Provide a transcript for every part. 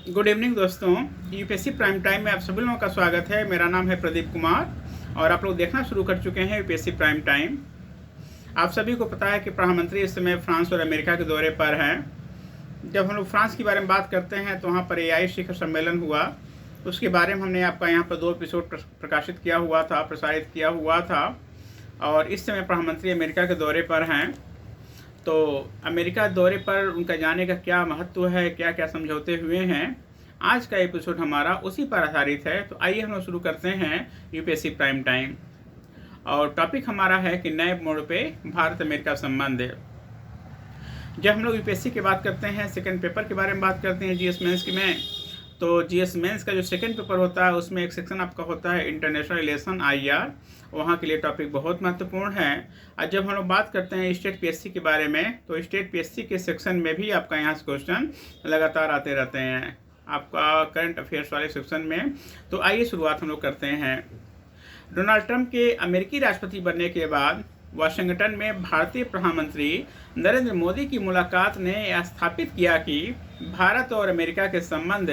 Good evening दोस्तों। UPSC prime time में आप सभी लोगों का स्वागत है। मेरा नाम है प्रदीप कुमार और आप लोग देखना शुरू कर चुके हैं यूपीएससी प्राइम टाइम। आप सभी को पता है कि प्रधानमंत्री इस समय फ्रांस और अमेरिका के दौरे पर हैं। जब हम लोग फ्रांस के बारे में बात करते हैं तो वहाँ पर एआई शिखर सम्मेलन हुआ। उसके बारे में हमने आपका यहाँ पर 2 एपिसोड प्रकाशित किया हुआ था, प्रसारित किया हुआ था। और इस समय प्रधानमंत्री अमेरिका के दौरे पर हैं। तो अमेरिका दौरे पर उनका जाने का क्या महत्व है, क्या क्या समझौते हुए हैं, आज का एपिसोड हमारा उसी पर आधारित है। तो आइए हम लोग शुरू करते हैं यूपीएससी प्राइम टाइम। और टॉपिक हमारा है कि नए मोड़ पे भारत अमेरिका संबंध। जब हम लोग यूपीएससी की बात करते हैं, सेकंड पेपर के बारे में बात करते हैं जीएस मेंस में, तो जीएस मेंस का जो सेकंड पेपर होता है उसमें एक सेक्शन आपका होता है इंटरनेशनल रिलेशन IR। वहाँ के लिए टॉपिक बहुत महत्वपूर्ण है। और जब हम लोग बात करते हैं स्टेट पीएससी के बारे में, तो स्टेट पीएससी के सेक्शन में भी आपका यहाँ से क्वेश्चन लगातार आते रहते हैं आपका करंट अफेयर्स वाले सेक्शन में। तो आइए शुरुआत हम लोग करते हैं। डोनाल्ड ट्रंप के अमेरिकी राष्ट्रपति बनने के बाद वाशिंगटन में भारतीय प्रधानमंत्री नरेंद्र मोदी की मुलाकात ने यह स्थापित किया कि भारत और अमेरिका के संबंध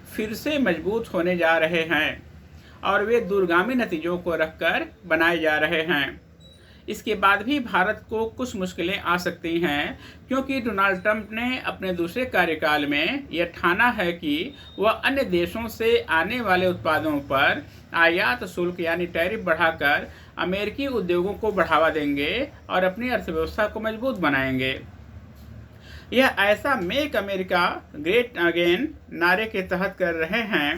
फिर से मजबूत होने जा रहे हैं और वे दूरगामी नतीजों को रखकर बनाए जा रहे हैं। इसके बाद भी भारत को कुछ मुश्किलें आ सकती हैं, क्योंकि डोनाल्ड ट्रंप ने अपने दूसरे कार्यकाल में यह ठाना है कि वह अन्य देशों से आने वाले उत्पादों पर आयात शुल्क यानी टैरिफ बढ़ाकर अमेरिकी उद्योगों को बढ़ावा देंगे और अपनी अर्थव्यवस्था को मजबूत बनाएंगे। यह ऐसा मेक अमेरिका ग्रेट अगेन नारे के तहत कर रहे हैं।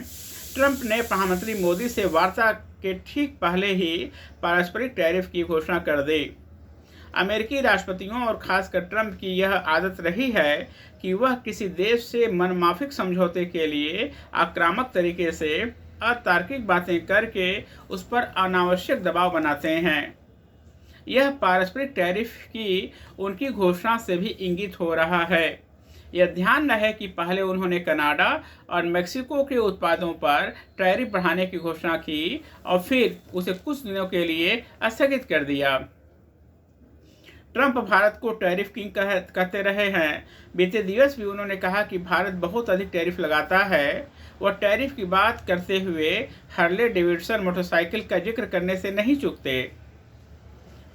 ट्रंप ने प्रधानमंत्री मोदी से वार्ता के ठीक पहले ही पारस्परिक टैरिफ की घोषणा कर दी। अमेरिकी राष्ट्रपतियों और खासकर ट्रंप की यह आदत रही है कि वह किसी देश से मनमाफिक समझौते के लिए आक्रामक तरीके से अतार्किक बातें करके उस पर अनावश्यक दबाव बनाते हैं। यह पारस्परिक टैरिफ की उनकी घोषणा से भी इंगित हो रहा है। यह ध्यान रहे कि पहले उन्होंने कनाडा और मेक्सिको के उत्पादों पर टैरिफ बढ़ाने की घोषणा की और फिर उसे कुछ दिनों के लिए स्थगित कर दिया। ट्रंप भारत को टैरिफ किंग कहते रहे हैं। बीते दिवस भी उन्होंने कहा कि भारत बहुत अधिक टैरिफ लगाता है। वह टैरिफ की बात करते हुए हार्ले डेविडसन मोटरसाइकिल का जिक्र करने से नहीं चूकते।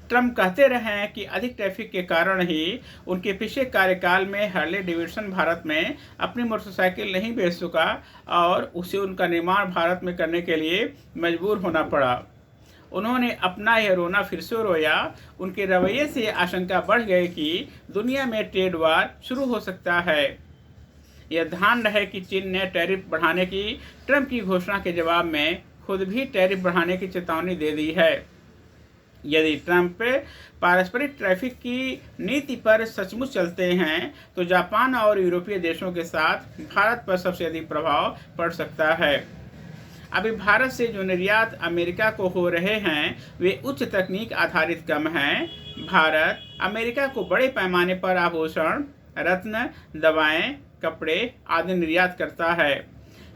ट्रंप कहते रहे हैं कि अधिक ट्रैफिक के कारण ही उनके पिछले कार्यकाल में हार्ले डेविडसन भारत में अपनी मोटरसाइकिल नहीं बेच सका और उसे उनका निर्माण भारत में करने के लिए मजबूर होना पड़ा। उन्होंने अपना यह रोना फिर से रोया। उनके रवैये से आशंका बढ़ गई कि दुनिया में ट्रेड वार शुरू हो सकता है। यह ध्यान रहे कि चीन ने टैरिफ बढ़ाने की ट्रंप की घोषणा के जवाब में खुद भी टैरिफ बढ़ाने की चेतावनी दे दी है। यदि ट्रंप पारस्परिक ट्रैफिक की नीति पर सचमुच चलते हैं तो जापान और यूरोपीय देशों के साथ भारत पर सबसे अधिक प्रभाव पड़ सकता है। अभी भारत से जो निर्यात अमेरिका को हो रहे हैं वे उच्च तकनीक आधारित कम हैं। भारत अमेरिका को बड़े पैमाने पर आभूषण, रत्न, दवाएं, कपड़े आदि निर्यात करता है।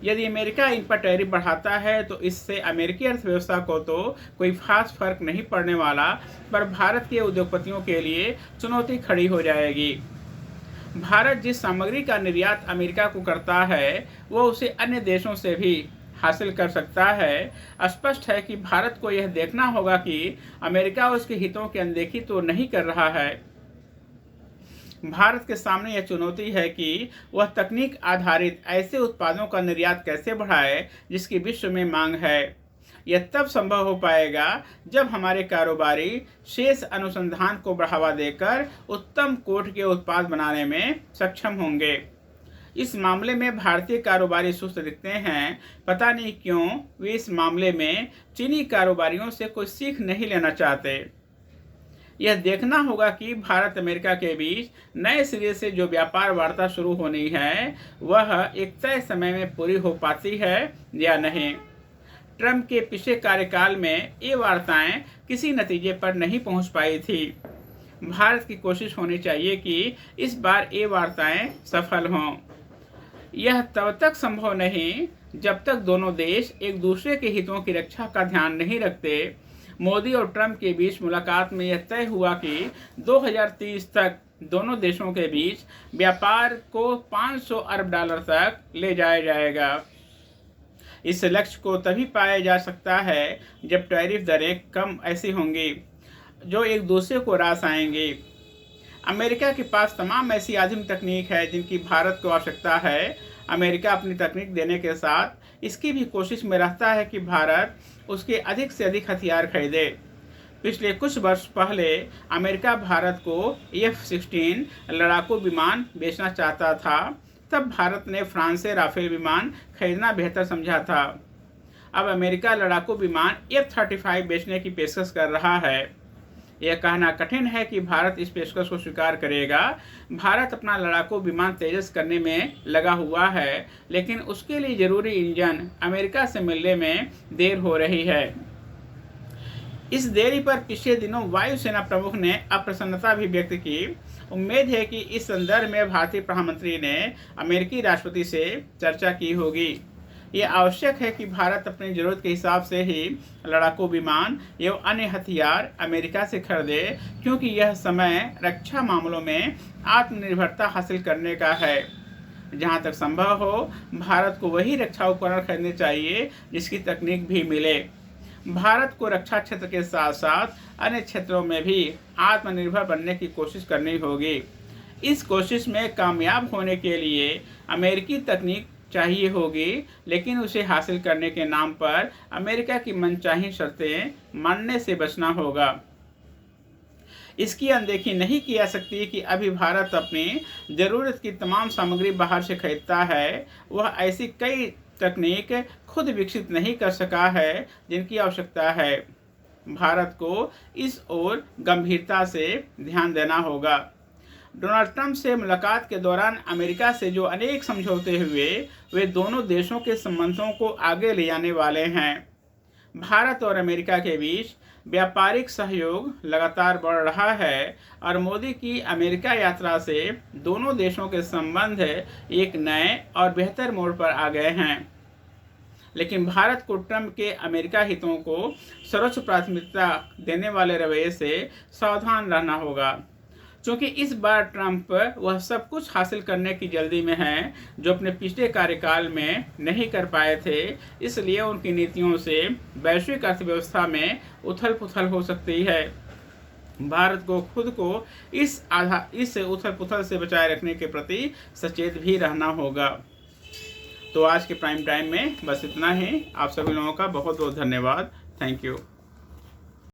यदि अमेरिका इन पर टैरिफ बढ़ाता है तो इससे अमेरिकी अर्थव्यवस्था को तो कोई खास फर्क नहीं पड़ने वाला, पर भारत के उद्योगपतियों के लिए चुनौती खड़ी हो जाएगी। भारत जिस सामग्री का निर्यात अमेरिका को करता है वह उसे अन्य देशों से भी हासिल कर सकता है। स्पष्ट है कि भारत को यह देखना होगा कि अमेरिका उसके हितों की अनदेखी तो नहीं कर रहा है। भारत के सामने यह चुनौती है कि वह तकनीक आधारित ऐसे उत्पादों का निर्यात कैसे बढ़ाए जिसकी विश्व में मांग है। यह तब संभव हो पाएगा जब हमारे कारोबारी शेष अनुसंधान को बढ़ावा देकर उत्तम कोटि के उत्पाद बनाने में सक्षम होंगे। इस मामले में भारतीय कारोबारी सुस्त दिखते हैं। पता नहीं क्यों वे इस मामले में चीनी कारोबारियों से कोई सीख नहीं लेना चाहते। यह देखना होगा कि भारत अमेरिका के बीच नए सिरे से जो व्यापार वार्ता शुरू होनी है वह एक तय समय में पूरी हो पाती है या नहीं। ट्रंप के पिछले कार्यकाल में ये वार्ताएं किसी नतीजे पर नहीं पहुंच पाई थी। भारत की कोशिश होनी चाहिए कि इस बार ये वार्ताएं सफल हों। यह तब तक संभव नहीं जब तक दोनों देश एक दूसरे के हितों की रक्षा का ध्यान नहीं रखते। मोदी और ट्रंप के बीच मुलाकात में यह तय हुआ कि 2030 तक दोनों देशों के बीच व्यापार को 500 अरब डॉलर तक ले जाया जाएगा। इस लक्ष्य को तभी पाया जा सकता है जब टैरिफ दरें कम ऐसी होंगी जो एक दूसरे को रास आएंगी। अमेरिका के पास तमाम ऐसी आधुनिक तकनीक है जिनकी भारत को आवश्यकता है। अमेरिका अपनी तकनीक देने के साथ इसकी भी कोशिश में रहता है कि भारत उसके अधिक से अधिक हथियार खरीदे। पिछले कुछ वर्ष पहले अमेरिका भारत को F-16 लड़ाकू विमान बेचना चाहता था। तब भारत ने फ्रांस से राफेल विमान खरीदना बेहतर समझा था। अब अमेरिका लड़ाकू विमान F-35 बेचने की पेशकश कर रहा है। यह कहना कठिन है कि भारत इस पेशकश को स्वीकार करेगा। भारत अपना लड़ाकू विमान तेजस करने में लगा हुआ है, लेकिन उसके लिए जरूरी इंजन अमेरिका से मिलने में देर हो रही है। इस देरी पर पिछले दिनों वायुसेना प्रमुख ने अप्रसन्नता भी व्यक्त की। उम्मीद है कि इस संदर्भ में भारतीय प्रधानमंत्री ने अमेरिकी राष्ट्रपति से चर्चा की होगी। यह आवश्यक है कि भारत अपनी जरूरत के हिसाब से ही लड़ाकू विमान एवं अन्य हथियार अमेरिका से खरीदे, क्योंकि यह समय रक्षा मामलों में आत्मनिर्भरता हासिल करने का है। जहां तक संभव हो, भारत को वही रक्षा उपकरण खरीदने चाहिए जिसकी तकनीक भी मिले। भारत को रक्षा क्षेत्र के साथ साथ अन्य क्षेत्रों में भी आत्मनिर्भर बनने की कोशिश करनी होगी। इस कोशिश में कामयाब होने के लिए अमेरिकी तकनीक चाहिए होगी, लेकिन उसे हासिल करने के नाम पर अमेरिका की मनचाही शर्तें मानने से बचना होगा। इसकी अनदेखी नहीं की जा सकती कि अभी भारत अपनी ज़रूरत की तमाम सामग्री बाहर से खरीदता है। वह ऐसी कई तकनीक खुद विकसित नहीं कर सका है जिनकी आवश्यकता है। भारत को इस ओर गंभीरता से ध्यान देना होगा। डोनाल्ड ट्रंप से मुलाकात के दौरान अमेरिका से जो अनेक समझौते हुए, वे दोनों देशों के संबंधों को आगे ले जाने वाले हैं। भारत और अमेरिका के बीच व्यापारिक सहयोग लगातार बढ़ रहा है और मोदी की अमेरिका यात्रा से दोनों देशों के संबंध एक नए और बेहतर मोड़ पर आ गए हैं। लेकिन भारत को ट्रंप के अमेरिका हितों को सर्वोच्च प्राथमिकता देने वाले रवैये से सावधान रहना होगा, क्योंकि इस बार ट्रंप वह सब कुछ हासिल करने की जल्दी में हैं जो अपने पिछले कार्यकाल में नहीं कर पाए थे। इसलिए उनकी नीतियों से वैश्विक अर्थव्यवस्था में उथल पुथल हो सकती है। भारत को खुद को इस उथल पुथल से बचाए रखने के प्रति सचेत भी रहना होगा। तो आज के प्राइम टाइम में बस इतना ही। आप सभी लोगों का बहुत बहुत धन्यवाद। Thank you.